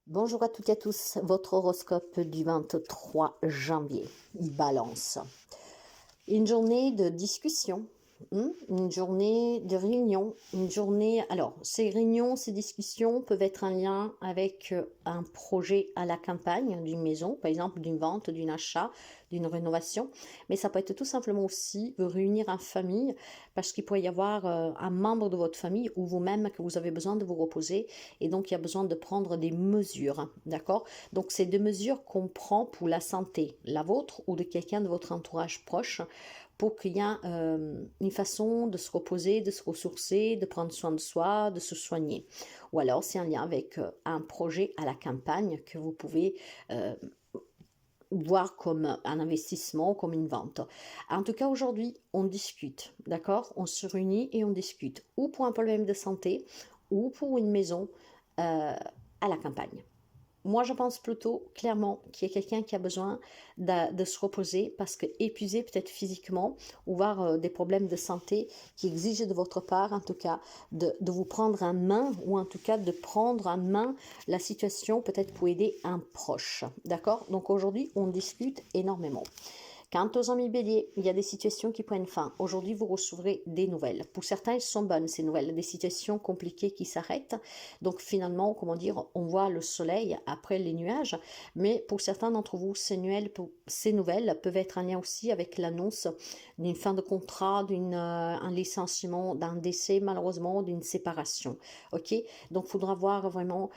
Bonjour à toutes et à tous, votre horoscope du 23 janvier. Balance. Une journée de discussion, une journée de réunion, une journée... Alors, ces réunions, ces discussions peuvent être en lien avec un projet à la campagne d'une maison, par exemple d'une vente, d'un achat, d'une rénovation, mais ça peut être tout simplement aussi vous réunir en famille, parce qu'il pourrait y avoir un membre de votre famille ou vous-même que vous avez besoin de vous reposer, et donc il y a besoin de prendre des mesures, d'accord? Donc, c'est des mesures qu'on prend pour la santé, la vôtre ou de quelqu'un de votre entourage proche, pour qu'il y ait une façon de se reposer, de se ressourcer, de prendre soin de soi, de se soigner. Ou alors c'est un lien avec un projet à la campagne que vous pouvez voir comme un investissement, comme une vente. En tout cas, aujourd'hui, on discute, d'accord? On se réunit et on discute, ou pour un problème de santé, ou pour une maison à la campagne. Moi, je pense plutôt clairement qu'il y a quelqu'un qui a besoin de se reposer parce que épuisé peut-être physiquement ou voir des problèmes de santé qui exigent de votre part, en tout cas, de vous prendre en main ou en tout cas de prendre en main la situation peut-être pour aider un proche. D'accord? Donc aujourd'hui, on discute énormément. Quant aux amis béliers, il y a des situations qui prennent fin. Aujourd'hui, vous recevrez des nouvelles. Pour certains, elles sont bonnes, ces nouvelles. Des situations compliquées qui s'arrêtent. Donc, finalement, comment dire, on voit le soleil après les nuages. Mais pour certains d'entre vous, ces nouvelles peuvent être en lien aussi avec l'annonce d'une fin de contrat, un licenciement, d'un décès, malheureusement, d'une séparation. OK? Donc, il faudra voir vraiment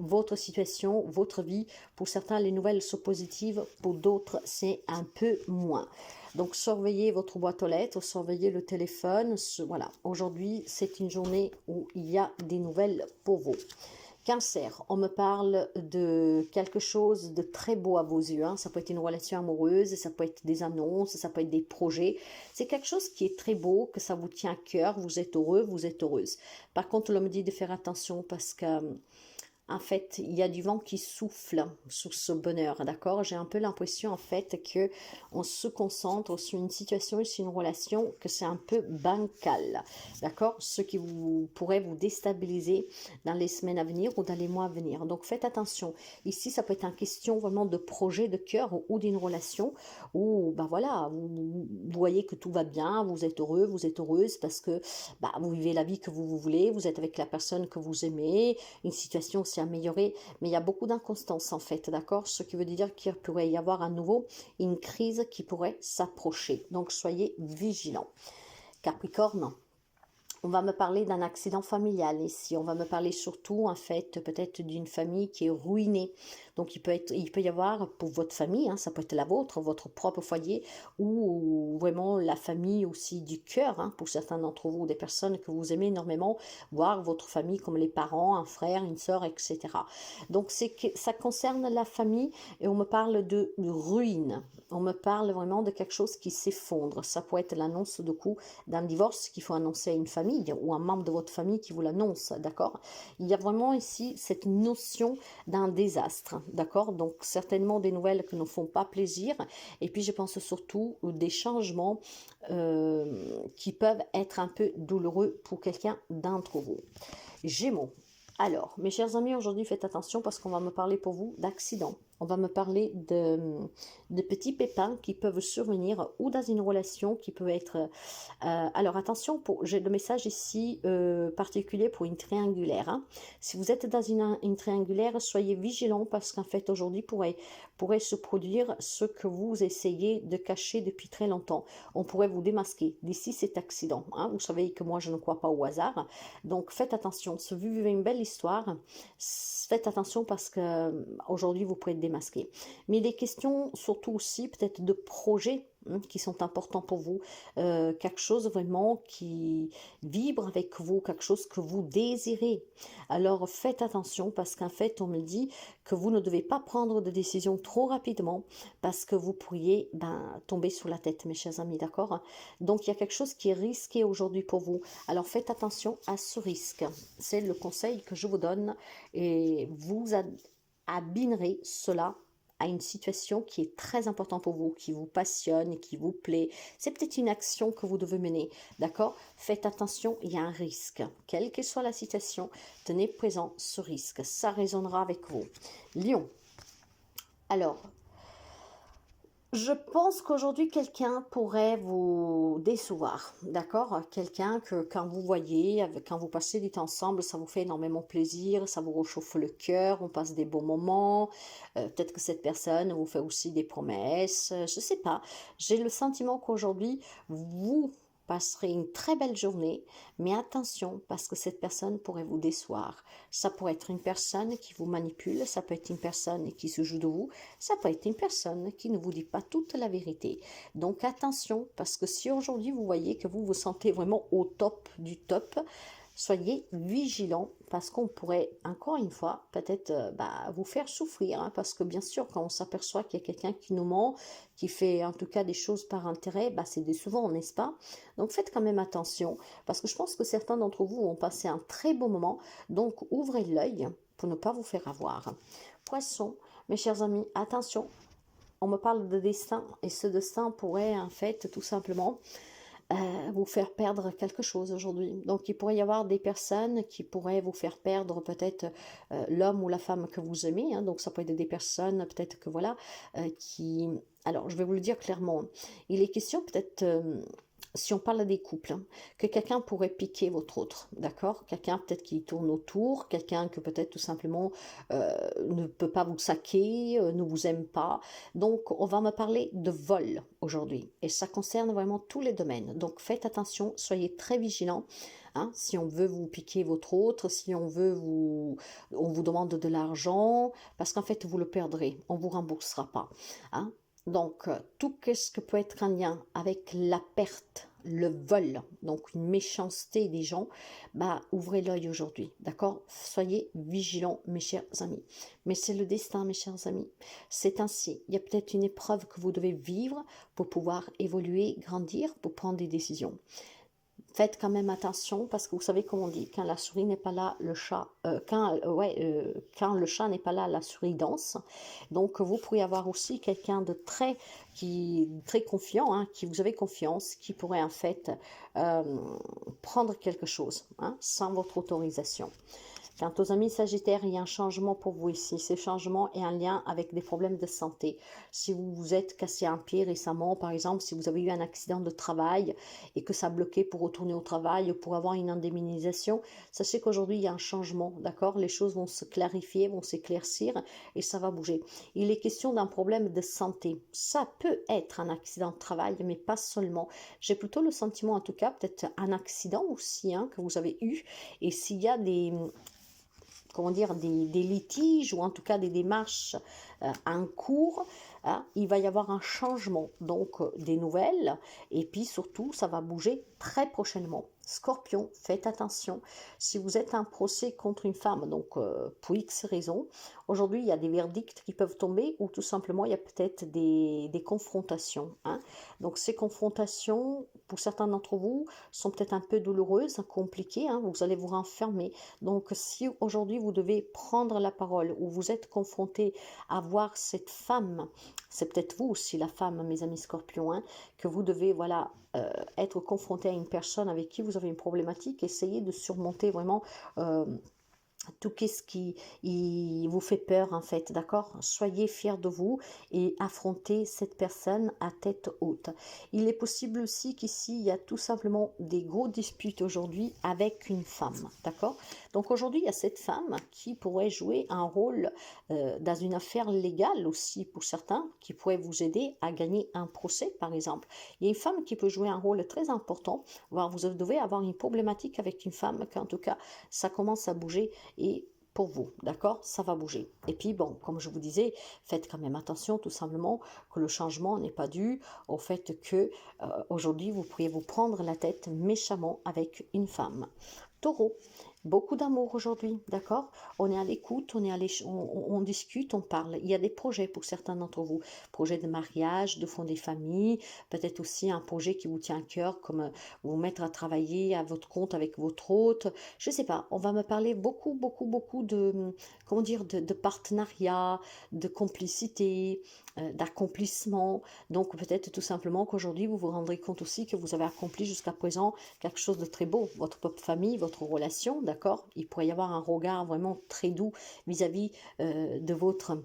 votre situation, votre vie. Pour certains, les nouvelles sont positives. Pour d'autres, c'est un peu moins. Donc, surveillez votre boîte aux lettres, surveillez le téléphone. Voilà, aujourd'hui, c'est une journée où il y a des nouvelles pour vous. Cancer, on me parle de quelque chose de très beau à vos yeux. Ça peut être une relation amoureuse, ça peut être des annonces, ça peut être des projets. C'est quelque chose qui est très beau, que ça vous tient à cœur, vous êtes heureux, vous êtes heureuse. Par contre, on me dit de faire attention parce que en fait, il y a du vent qui souffle sur ce bonheur, d'accord? J'ai un peu l'impression, en fait, que on se concentre sur une situation et sur une relation, que c'est un peu bancal, d'accord? Ce qui pourrait vous déstabiliser dans les semaines à venir ou dans les mois à venir. Donc, faites attention. Ici, ça peut être une question vraiment de projet de cœur ou d'une relation où, ben voilà, vous voyez que tout va bien, vous êtes heureux, vous êtes heureuse parce que vous vivez la vie que vous voulez, vous êtes avec la personne que vous aimez, une situation s'est améliorée, mais il y a beaucoup d'inconstance en fait, d'accord? Ce qui veut dire qu'il pourrait y avoir à nouveau une crise qui pourrait s'approcher. Donc soyez vigilants. Capricorne, on va me parler d'un accident familial ici. On va me parler surtout, en fait, peut-être d'une famille qui est ruinée. Donc, il peut y avoir pour votre famille, ça peut être la vôtre, votre propre foyer, ou vraiment la famille aussi du cœur, pour certains d'entre vous, des personnes que vous aimez énormément, voir votre famille comme les parents, un frère, une sœur, etc. Donc, ça concerne la famille et on me parle de ruine. On me parle vraiment de quelque chose qui s'effondre. Ça peut être l'annonce de coup d'un divorce qu'il faut annoncer à une famille ou un membre de votre famille qui vous l'annonce, d'accord? Il y a vraiment ici cette notion d'un désastre, d'accord? Donc certainement des nouvelles qui ne font pas plaisir et puis je pense surtout des changements qui peuvent être un peu douloureux pour quelqu'un d'entre vous. Gémeaux. Alors, mes chers amis, aujourd'hui, faites attention parce qu'on va me parler pour vous d'accidents. On va me parler de petits pépins qui peuvent survenir ou dans une relation qui peut être... alors attention, j'ai le message ici particulier pour une triangulaire. Si vous êtes dans une triangulaire, soyez vigilants parce qu'en fait aujourd'hui pourrait se produire ce que vous essayez de cacher depuis très longtemps. On pourrait vous démasquer d'ici cet accident. Vous savez que moi je ne crois pas au hasard. Donc faites attention. Si vous vivez une belle histoire, faites attention parce que aujourd'hui vous pourrez être démasqué. Mais des questions surtout aussi peut-être de projets qui sont importants pour vous, quelque chose vraiment qui vibre avec vous, quelque chose que vous désirez. Alors faites attention parce qu'en fait on me dit que vous ne devez pas prendre de décision trop rapidement parce que vous pourriez tomber sur la tête, mes chers amis, d'accord? Donc il y a quelque chose qui est risqué aujourd'hui pour vous. Alors faites attention à ce risque. C'est le conseil que je vous donne et vous abîmerez cela à une situation qui est très importante pour vous, qui vous passionne, qui vous plaît. C'est peut-être une action que vous devez mener, d'accord? Faites attention, il y a un risque. Quelle que soit la situation, tenez présent ce risque. Ça résonnera avec vous. Lion. Alors, je pense qu'aujourd'hui, quelqu'un pourrait vous décevoir, d'accord? Quelqu'un que quand vous voyez, quand vous passez du temps ensemble, ça vous fait énormément plaisir, ça vous réchauffe le cœur, on passe des bons moments. Peut-être que cette personne vous fait aussi des promesses, je ne sais pas. J'ai le sentiment qu'aujourd'hui, vous passerez une très belle journée, mais attention, parce que cette personne pourrait vous décevoir. Ça pourrait être une personne qui vous manipule, ça peut être une personne qui se joue de vous, ça peut être une personne qui ne vous dit pas toute la vérité. Donc attention, parce que si aujourd'hui vous voyez que vous vous sentez vraiment au top du top, soyez vigilants parce qu'on pourrait, encore une fois, peut-être vous faire souffrir. Hein, parce que bien sûr, quand on s'aperçoit qu'il y a quelqu'un qui nous ment, qui fait en tout cas des choses par intérêt, c'est décevant, n'est-ce pas? Donc faites quand même attention parce que je pense que certains d'entre vous ont passé un très beau moment. Donc ouvrez l'œil pour ne pas vous faire avoir. Poisson, mes chers amis, attention, on me parle de destin et ce destin pourrait en fait tout simplement vous faire perdre quelque chose aujourd'hui. Donc il pourrait y avoir des personnes qui pourraient vous faire perdre peut-être l'homme ou la femme que vous aimez. Hein. Donc ça peut être des personnes peut-être que voilà qui... Alors je vais vous le dire clairement, il est question peut-être... si on parle des couples, hein, que quelqu'un pourrait piquer votre autre, d'accord? Quelqu'un peut-être qui tourne autour, quelqu'un que peut-être tout simplement ne peut pas vous saquer, ne vous aime pas. Donc, on va me parler de vol aujourd'hui. Et ça concerne vraiment tous les domaines. Donc, faites attention, soyez très vigilants. Hein, si on veut vous piquer votre autre, si on veut on vous demande de l'argent, parce qu'en fait, vous le perdrez, on ne vous remboursera pas. Hein. Donc, tout ce que peut être un lien avec la perte, le vol, donc une méchanceté des gens, ouvrez l'œil aujourd'hui, d'accord? Soyez vigilants, mes chers amis. Mais c'est le destin, mes chers amis. C'est ainsi. Il y a peut-être une épreuve que vous devez vivre pour pouvoir évoluer, grandir, pour prendre des décisions. Faites quand même attention parce que vous savez comment on dit, quand la souris n'est pas là, le chat, quand le chat n'est pas là, la souris danse. Donc vous pourriez avoir aussi quelqu'un de très confiant, hein, qui vous avez confiance, qui pourrait en fait prendre quelque chose hein, sans votre autorisation. Quant aux amis Sagittaires, il y a un changement pour vous ici. Ce changement est en lien avec des problèmes de santé. Si vous vous êtes cassé un pied récemment, par exemple, si vous avez eu un accident de travail et que ça a bloqué pour retourner au travail ou pour avoir une indemnisation, sachez qu'aujourd'hui, il y a un changement, d'accord? Les choses vont se clarifier, vont s'éclaircir et ça va bouger. Il est question d'un problème de santé. Ça peut être un accident de travail, mais pas seulement. J'ai plutôt le sentiment, en tout cas, peut-être un accident aussi hein, que vous avez eu. Et s'il y a des litiges ou en tout cas des démarches en cours, hein, il va y avoir un changement, donc des nouvelles, et puis surtout, ça va bouger très prochainement. Scorpion, faites attention, si vous êtes un procès contre une femme, donc pour X raisons, aujourd'hui il y a des verdicts qui peuvent tomber ou tout simplement il y a peut-être des confrontations. Hein. Donc ces confrontations, pour certains d'entre vous, sont peut-être un peu douloureuses, compliquées, hein, vous allez vous renfermer. Donc si aujourd'hui vous devez prendre la parole ou vous êtes confronté à voir cette femme, c'est peut-être vous aussi la femme, mes amis scorpions, hein, que vous devez être confronté à une personne avec qui vous avez une problématique, essayez de surmonter vraiment tout ce qui vous fait peur en fait, d'accord? Soyez fiers de vous et affrontez cette personne à tête haute. Il est possible aussi qu'ici, il y a tout simplement des gros disputes aujourd'hui avec une femme, d'accord? Donc aujourd'hui, il y a cette femme qui pourrait jouer un rôle dans une affaire légale aussi pour certains, qui pourrait vous aider à gagner un procès par exemple. Il y a une femme qui peut jouer un rôle très important, voire vous devez avoir une problématique avec une femme, qu'en tout cas, ça commence à bouger et pour vous, d'accord, ça va bouger. Et puis bon, comme je vous disais, faites quand même attention tout simplement que le changement n'est pas dû au fait que aujourd'hui vous pourriez vous prendre la tête méchamment avec une femme. Taureau, Beaucoup d'amour aujourd'hui, d'accord? On est à l'écoute, on discute, on parle. Il y a des projets pour certains d'entre vous. Projets de mariage, de fonder famille, peut-être aussi un projet qui vous tient à cœur, comme vous mettre à travailler à votre compte avec votre hôte. Je ne sais pas, on va me parler beaucoup, beaucoup, beaucoup de, comment dire, de partenariat, de complicité, d'accomplissement. Donc peut-être tout simplement qu'aujourd'hui, vous vous rendrez compte aussi que vous avez accompli jusqu'à présent quelque chose de très beau, votre propre famille, votre relation, d'accord? Il pourrait y avoir un regard vraiment très doux vis-à-vis de votre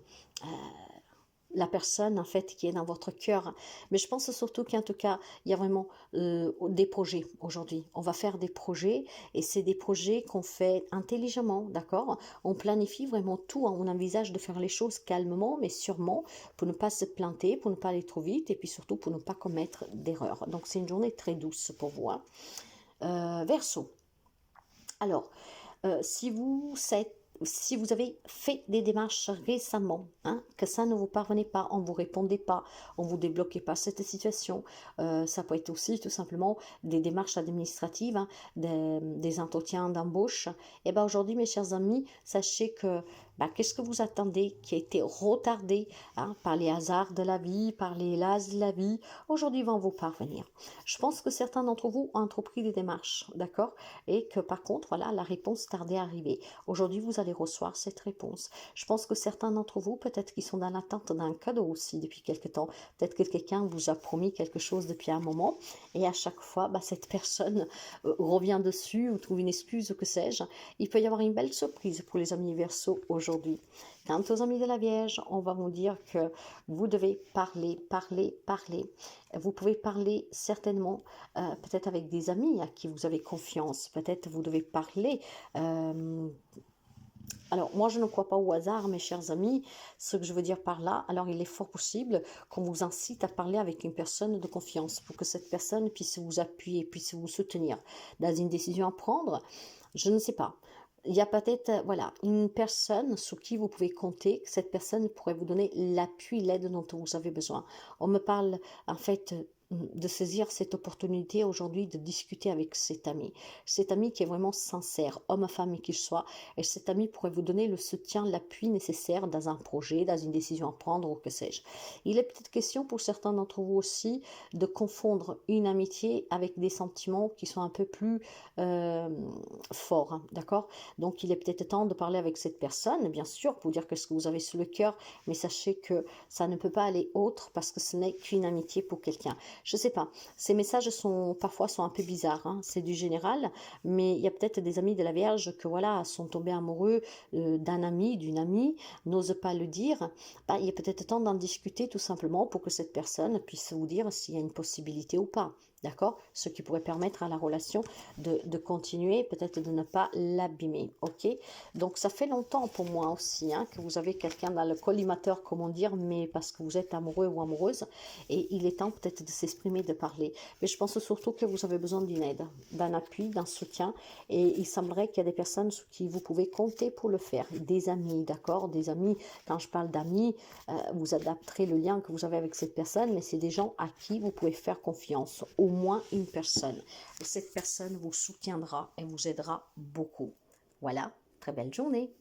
la personne en fait qui est dans votre cœur. Mais je pense surtout qu'en tout cas, il y a vraiment des projets aujourd'hui. On va faire des projets et c'est des projets qu'on fait intelligemment, d'accord? On planifie vraiment tout, hein. On envisage de faire les choses calmement mais sûrement pour ne pas se planter, pour ne pas aller trop vite et puis surtout pour ne pas commettre d'erreurs. Donc c'est une journée très douce pour vous, hein. Verseau. Alors, si si vous avez fait des démarches récemment, hein, que ça ne vous parvenait pas, on ne vous répondait pas, on ne vous débloquait pas cette situation, ça peut être aussi tout simplement des démarches administratives, hein, des entretiens d'embauche. Et bien aujourd'hui, mes chers amis, sachez que qu'est-ce que vous attendez qui a été retardé, hein, par les hasards de la vie, par les las de la vie, aujourd'hui vont vous parvenir. Je pense que certains d'entre vous ont entrepris des démarches, d'accord? Et que par contre, voilà, la réponse tardait à arriver. Aujourd'hui, vous allez recevoir cette réponse. Je pense que certains d'entre vous, peut-être qu'ils sont dans l'attente d'un cadeau aussi depuis quelque temps. Peut-être que quelqu'un vous a promis quelque chose depuis un moment et à chaque fois, cette personne revient dessus ou trouve une excuse ou que sais-je. Il peut y avoir une belle surprise pour les amis Verseau aujourd'hui. Quant aux amis de la Vierge, on va vous dire que vous devez parler, parler, parler. Vous pouvez parler certainement peut-être avec des amis à qui vous avez confiance. Peut-être vous devez parler. Alors, moi, je ne crois pas au hasard, mes chers amis. Ce que je veux dire par là, alors il est fort possible qu'on vous incite à parler avec une personne de confiance pour que cette personne puisse vous appuyer, puisse vous soutenir dans une décision à prendre. Je ne sais pas. Il y a peut-être, voilà, une personne sur qui vous pouvez compter, que cette personne pourrait vous donner l'appui, l'aide dont vous avez besoin. On me parle, en fait, de saisir cette opportunité aujourd'hui de discuter avec cet ami qui est vraiment sincère, homme, femme qu'il soit, et cet ami pourrait vous donner le soutien, l'appui nécessaire dans un projet, dans une décision à prendre ou que sais-je. Il est peut-être question pour certains d'entre vous aussi de confondre une amitié avec des sentiments qui sont un peu plus forts, hein, d'accord? Donc il est peut-être temps de parler avec cette personne, bien sûr, pour dire ce que vous avez sur le cœur, mais sachez que ça ne peut pas aller autre parce que ce n'est qu'une amitié pour quelqu'un. Je sais pas, ces messages parfois sont un peu bizarres, hein, c'est du général, mais il y a peut-être des amis de la Vierge que voilà, sont tombés amoureux d'un ami, d'une amie, n'osent pas le dire. Il est peut-être temps d'en discuter tout simplement pour que cette personne puisse vous dire s'il y a une possibilité ou pas. D'accord? Ce qui pourrait permettre à la relation de continuer, peut-être de ne pas l'abîmer. Ok? Donc ça fait longtemps pour moi aussi, hein, que vous avez quelqu'un dans le collimateur, comment dire, mais parce que vous êtes amoureux ou amoureuse, et il est temps peut-être de s'exprimer, de parler. Mais je pense surtout que vous avez besoin d'une aide, d'un appui, d'un soutien, et il semblerait qu'il y a des personnes sur qui vous pouvez compter pour le faire. Des amis, d'accord? Des amis, quand je parle d'amis, vous adapterez le lien que vous avez avec cette personne, mais c'est des gens à qui vous pouvez faire confiance, au moins une personne. Et cette personne vous soutiendra et vous aidera beaucoup. Voilà, très belle journée.